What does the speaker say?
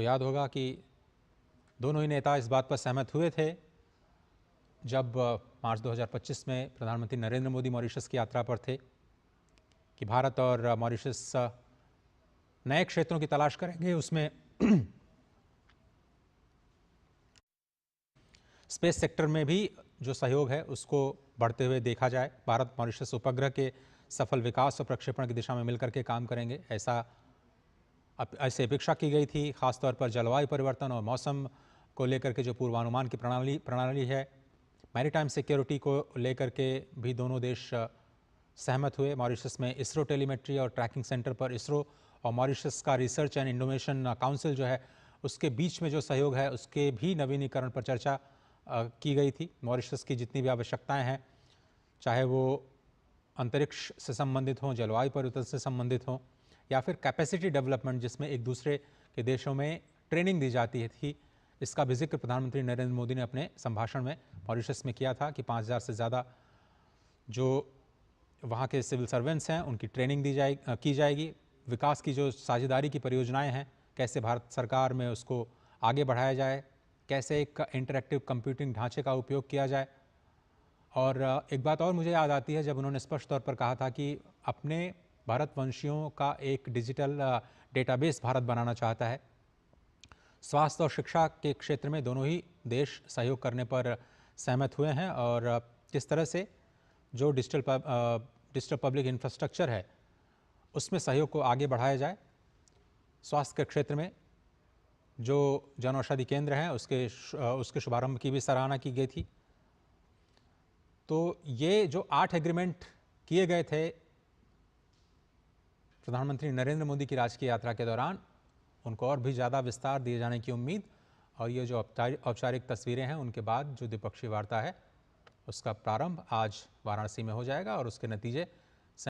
आपको याद होगा कि दोनों ही नेता इस बात पर सहमत हुए थे जब मार्च 2025 में प्रधानमंत्री नरेंद्र मोदी मॉरिशस की यात्रा पर थे कि भारत और मॉरिशस नए क्षेत्रों की तलाश करेंगे, उसमें स्पेस सेक्टर में भी जो सहयोग है उसको बढ़ते हुए देखा जाए। भारत मॉरिशस उपग्रह के सफल विकास और प्रक्षेपण की दिशा में मिलकर के काम करेंगे, ऐसे अपेक्षा की गई थी। खासतौर पर जलवायु परिवर्तन और मौसम को लेकर के जो पूर्वानुमान की प्रणाली है, मैरीटाइम सिक्योरिटी को लेकर के भी दोनों देश सहमत हुए। मॉरिशस में इसरो टेलीमेट्री और ट्रैकिंग सेंटर पर इसरो और मॉरिशस का रिसर्च एंड इनोवेशन काउंसिल जो है उसके बीच में जो सहयोग है उसके भी नवीनीकरण पर चर्चा की गई थी। मॉरिशस की जितनी भी आवश्यकताएं हैं, चाहे वो अंतरिक्ष से संबंधित हों, जलवायु परिवर्तन से संबंधित हों, या फिर कैपेसिटी डेवलपमेंट जिसमें एक दूसरे के देशों में ट्रेनिंग दी जाती थी, इसका भी जिक्र प्रधानमंत्री नरेंद्र मोदी ने अपने संभाषण में मॉरिशस में किया था कि 5000 से ज़्यादा जो वहाँ के सिविल सर्वेंट्स हैं उनकी ट्रेनिंग की जाएगी। विकास की जो साझेदारी की परियोजनाएं हैं, कैसे भारत सरकार में उसको आगे बढ़ाया जाए, कैसे एक इंटरैक्टिव कंप्यूटिंग ढांचे का उपयोग किया जाए। और एक बात और मुझे याद आती है जब उन्होंने स्पष्ट तौर पर कहा था कि अपने भारतवंशियों का एक डिजिटल डेटाबेस भारत बनाना चाहता है। स्वास्थ्य और शिक्षा के क्षेत्र में दोनों ही देश सहयोग करने पर सहमत हुए हैं और किस तरह से जो डिजिटल पब्लिक इंफ्रास्ट्रक्चर है उसमें सहयोग को आगे बढ़ाया जाए। स्वास्थ्य के क्षेत्र में जो जन औषधि केंद्र हैं उसके शुभारंभ की भी सराहना की गई थी। तो ये जो 8 एग्रीमेंट किए गए थे प्रधानमंत्री नरेंद्र मोदी की राजकीय यात्रा के दौरान, उनको और भी ज़्यादा विस्तार दिए जाने की उम्मीद, और ये जो औपचारिक तस्वीरें हैं उनके बाद जो द्विपक्षीय वार्ता है उसका प्रारंभ आज वाराणसी में हो जाएगा और उसके नतीजे